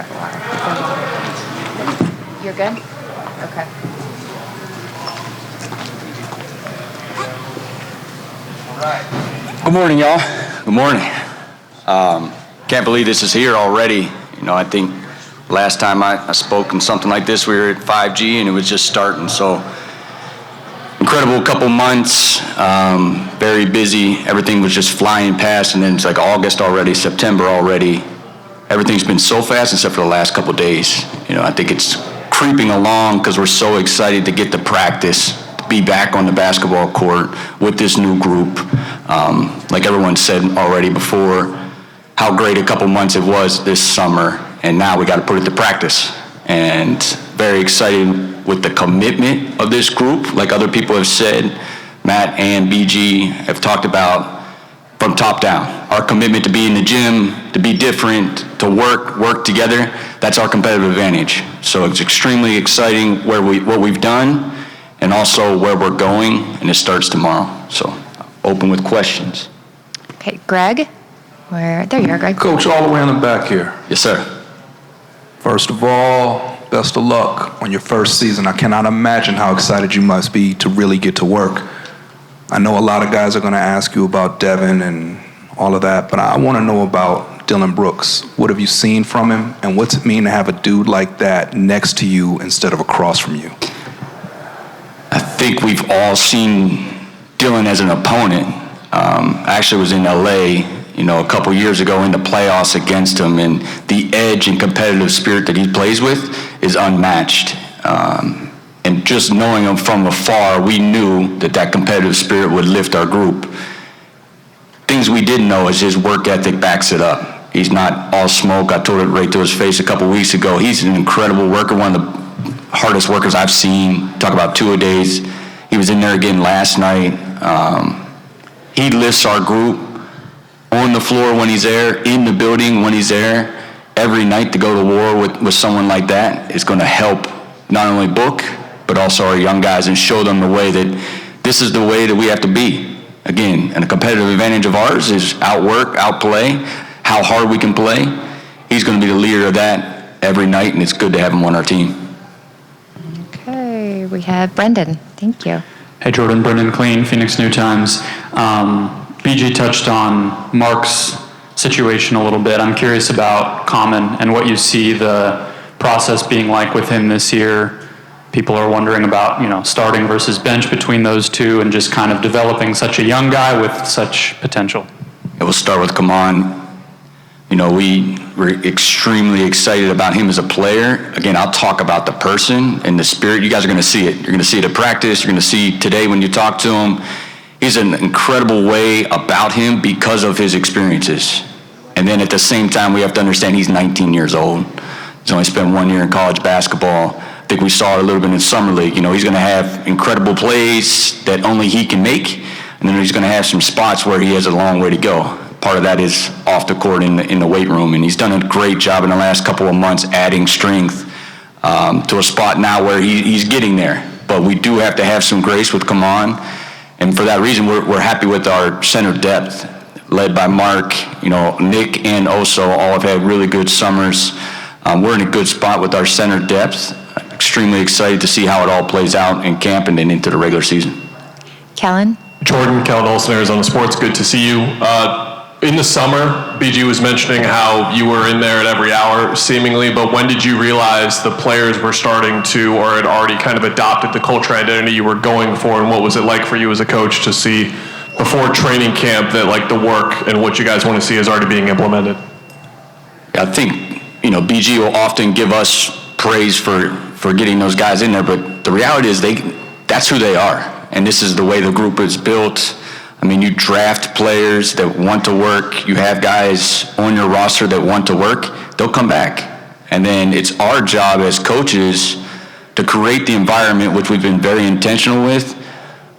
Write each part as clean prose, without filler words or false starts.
grab water. You're good? Okay. Good morning, y'all. Good morning. Can't believe this is here already. I think last time I spoke in something like this, we were at 5G and it was just starting. So incredible couple months, very busy. Everything was just flying past, and then it's like August already, September already. Everything's been so fast except for the last couple days. I think it's creeping along because we're so excited to get to practice, to be back on the basketball court with this new group. Like everyone said already before, how great a couple months it was this summer, and now we got to put it to practice. And very excited with the commitment of this group. Like other people have said, Matt and BG have talked about from top down. Our commitment to be in the gym, to be different, to work together, that's our competitive advantage. So it's extremely exciting what we've done and also where we're going, and it starts tomorrow. So open with questions. Okay, Greg. There you are, Greg. Coach, all the way in the back here. Yes, sir. First of all, best of luck on your first season. I cannot imagine how excited you must be to really get to work. I know a lot of guys are going to ask you about Devin and all of that, but I want to know about Dylan Brooks. What have you seen from him, and what's it mean to have a dude like that next to you instead of across from you? I think we've all seen Dylan as an opponent. I actually was in LA, a couple years ago in the playoffs against him, and the edge and competitive spirit that he plays with is unmatched. And just knowing him from afar, we knew that competitive spirit would lift our group. Things we didn't know is his work ethic backs it up. He's not all smoke. I told it right to his face a couple weeks ago. He's an incredible worker, one of the hardest workers I've seen. Talk about 2-a-days. He was in there again last night. He lifts our group on the floor when he's there, in the building when he's there. Every night to go to war with someone like that is going to help not only Book, but also our young guys, and show them the way that this is the way that we have to be. Again, and a competitive advantage of ours is outwork, outplay, how hard we can play. He's going to be the leader of that every night, and it's good to have him on our team. Okay, we have Brendan. Thank you. Hey, Jordan. Brendan Clean, Phoenix New Times. BG touched on Mark's situation a little bit. I'm curious about Common and what you see the process being like with him this year. People are wondering about, starting versus bench between those two and just kind of developing such a young guy with such potential. We'll start with Kaman. We were extremely excited about him as a player. Again, I'll talk about the person and the spirit. You guys are going to see it. You're going to see it at practice. You're going to see today when you talk to him. He's an incredible way about him because of his experiences. And then at the same time, we have to understand he's 19 years old. He's only spent 1 year in college basketball. I think we saw it a little bit in Summer League. He's going to have incredible plays that only he can make, and then he's going to have some spots where he has a long way to go. Part of that is off the court in the weight room, and he's done a great job in the last couple of months adding strength to a spot now where he's getting there. But we do have to have some grace with Kaman, and for that reason, we're happy with our center depth, led by Mark. Nick and Oso all have had really good summers. We're in a good spot with our center depth. Extremely excited to see how it all plays out in camp and then into the regular season. Kellen? Kellen Olson, Arizona Sports. Good to see you. In the summer, BG was mentioning how you were in there at every hour, seemingly, but when did you realize the players were starting to, or had already kind of adopted the culture identity you were going for, and what was it like for you as a coach to see before training camp that the work and what you guys want to see is already being implemented? I think, BG will often give us praise for getting those guys in there, but the reality is that's who they are, and this is the way the group is built. You draft players that want to work. You have guys on your roster that want to work. They'll come back. And then it's our job as coaches to create the environment, which we've been very intentional with,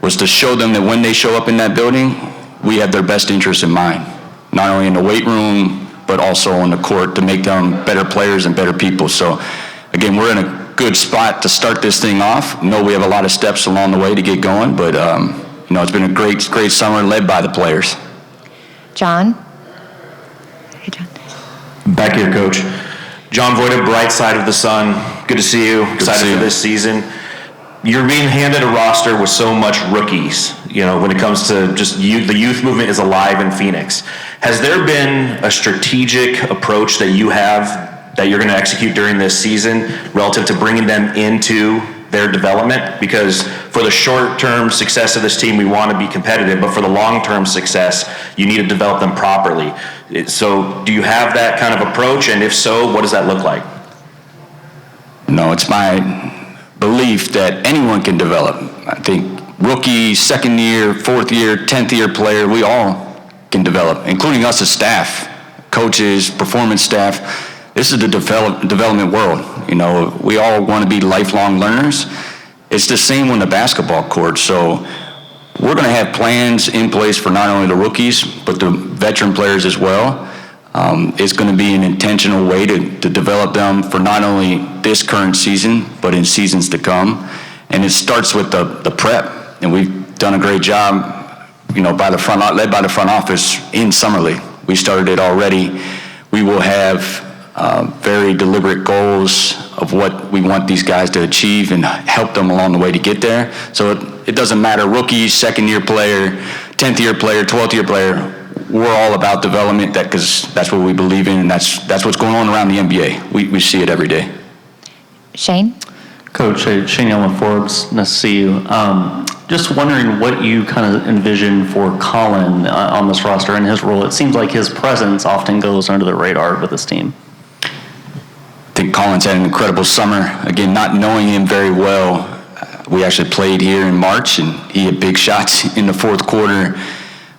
was to show them that when they show up in that building, we have their best interests in mind, not only in the weight room, but also on the court to make them better players and better people. So, again, we're in a good spot to start this thing off. We have a lot of steps along the way to get going, but it's been a great summer led by the players. John? Hey, John. Back here, Coach. John Voida, bright side of the sun. Good to see you. Excited for this season. You're being handed a roster with so much rookies. When it comes to just youth, the youth movement is alive in Phoenix. Has there been a strategic approach that you have that you're going to execute during this season relative to bringing them into their development? Because for the short-term success of this team, we want to be competitive, but for the long-term success, you need to develop them properly. So do you have that kind of approach? And if so, what does that look like? No, it's my belief that anyone can develop. I think rookie, second year, fourth year, 10th year player, we all can develop, including us as staff, coaches, performance staff. This is the development world. We all want to be lifelong learners. It's the same on the basketball court. So we're going to have plans in place for not only the rookies, but the veteran players as well. It's going to be an intentional way to develop them for not only this current season, but in seasons to come. And it starts with the prep. And we've done a great job, led by the front office in Summer League. We started it already. We will have very deliberate goals of what we want these guys to achieve and help them along the way to get there. So it doesn't matter, rookie, second-year player, 10th year player, 12th year player. We're all about development because that's what we believe in, and that's what's going on around the NBA. We see it every day. Shane? Coach, Shane Ellen Forbes, nice to see you. Just wondering what you kind of envision for Colin on this roster and his role. It seems like his presence often goes under the radar with this team. I think Colin's had an incredible summer. Again, not knowing him very well, we actually played here in March, and he had big shots in the fourth quarter.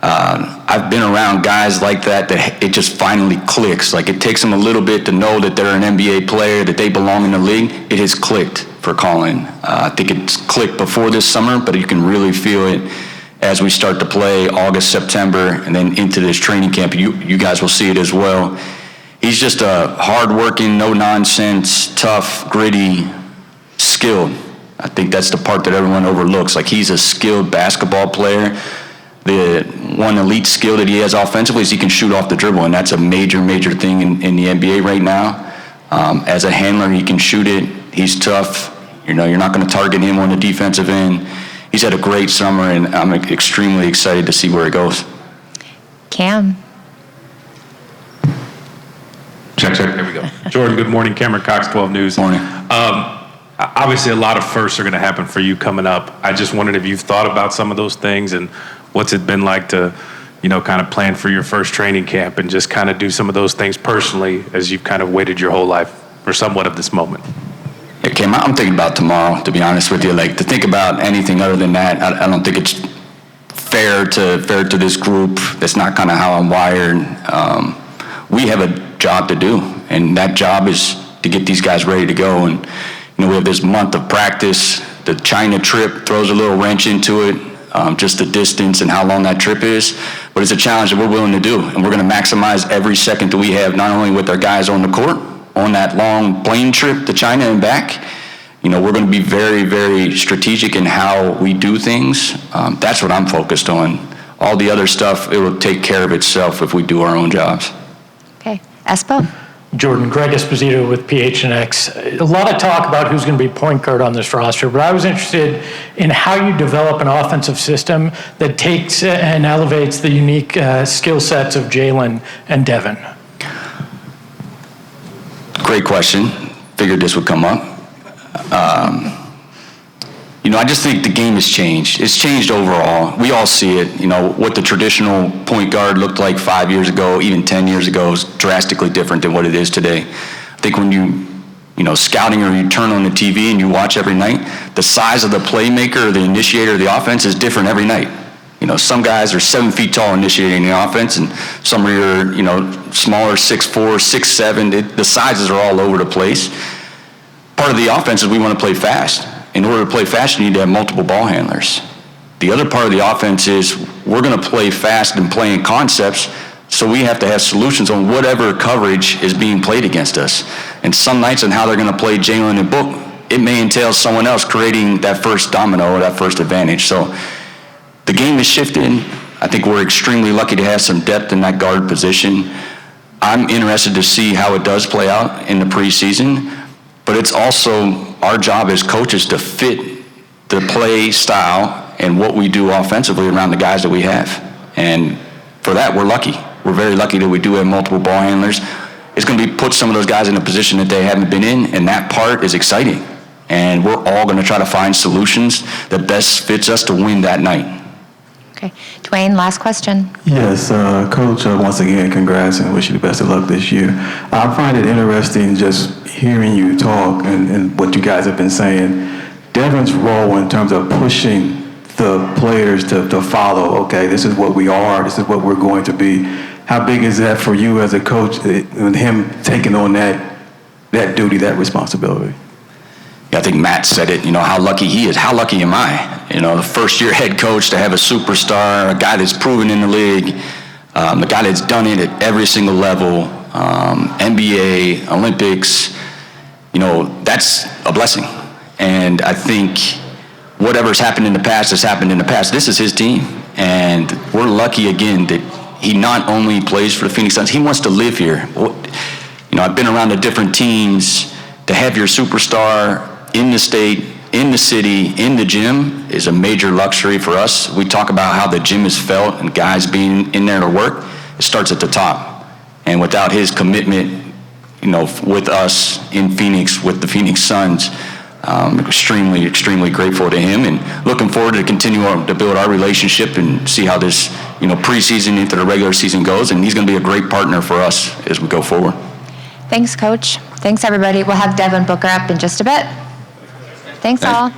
I've been around guys like that it just finally clicks. Like, it takes them a little bit to know that they're an NBA player, that they belong in the league. It has clicked for Colin. I think it's clicked before this summer, but you can really feel it as we start to play August, September, and then into this training camp. You guys will see it as well. He's just a hard-working, no-nonsense, tough, gritty, skilled. I think that's the part that everyone overlooks. Like, he's a skilled basketball player. The one elite skill that he has offensively is he can shoot off the dribble, and that's a major, major thing in the NBA right now. As a handler, he can shoot it. He's tough. You're not going to target him on the defensive end. He's had a great summer, and I'm extremely excited to see where it goes. Cam? Check. There we go. Jordan, good morning. Cameron Cox, 12 News. Morning. Obviously, a lot of firsts are going to happen for you coming up. I just wondered if you've thought about some of those things and what's it been like to, kind of plan for your first training camp and just kind of do some of those things personally as you've kind of waited your whole life for somewhat of this moment. Yeah, Cam, I'm thinking about tomorrow, to be honest with you. Like, to think about anything other than that, I don't think it's fair to this group. That's not kind of how I'm wired. We have a job to do, and that job is to get these guys ready to go. And we have this month of practice. The China trip throws a little wrench into it, just the distance and how long that trip is. But it's a challenge that we're willing to do, and we're going to maximize every second that we have, not only with our guys on the court, on that long plane trip to China and back. We're going to be very, very strategic in how we do things. That's what I'm focused on. All the other stuff, it will take care of itself if we do our own jobs. Okay. Espo? Jordan, Greg Esposito with PHNX. A lot of talk about who's going to be point guard on this roster, but I was interested in how you develop an offensive system that takes and elevates the unique skill sets of Jalen and Devin. Great question. Figured this would come up. I just think the game has changed. It's changed overall. We all see it. What the traditional point guard looked like 5 years ago, even 10 years ago, is drastically different than what it is today. I think when you scouting or you turn on the TV and you watch every night, the size of the playmaker or the initiator of the offense is different every night. Some guys are 7 feet tall initiating the offense, and some are, smaller, 6'4", 6'7". The sizes are all over the place. Part of the offense is we want to play fast. In order to play fast, you need to have multiple ball handlers. The other part of the offense is we're going to play fast and play in concepts, so we have to have solutions on whatever coverage is being played against us. And some nights on how they're going to play Jalen and Book, it may entail someone else creating that first domino or that first advantage. So the game has shifted. I think we're extremely lucky to have some depth in that guard position. I'm interested to see how it does play out in the preseason, but it's also our job as coaches to fit the play style and what we do offensively around the guys that we have. And for that, we're lucky. We're very lucky that we do have multiple ball handlers. It's going to be put some of those guys in a position that they haven't been in, and that part is exciting. And we're all going to try to find solutions that best fits us to win that night. Okay. Dwayne, last question. Yes, Coach, once again, congrats and wish you the best of luck this year. I find it interesting just hearing you talk and what you guys have been saying. Devin's role in terms of pushing the players to follow, okay, this is what we are, this is what we're going to be. How big is that for you as a coach, with him taking on that duty, that responsibility? Yeah, I think Matt said it, how lucky he is. How lucky am I? The first-year head coach to have a superstar, a guy that's proven in the league, a guy that's done it at every single level, NBA, Olympics, that's a blessing. And I think whatever's happened in the past has happened in the past. This is his team, and we're lucky again that he not only plays for the Phoenix Suns, he wants to live here. I've been around the different teams. To have your superstar in the state, in the city, in the gym is a major luxury for us. We talk about how the gym is felt and guys being in there to work. It starts at the top. And without his commitment, with us in Phoenix, with the Phoenix Suns, extremely, extremely grateful to him and looking forward to continue to build our relationship and see how this, preseason into the regular season goes. And he's going to be a great partner for us as we go forward. Thanks, Coach. Thanks, everybody. We'll have Devin Booker up in just a bit. Thanks, all.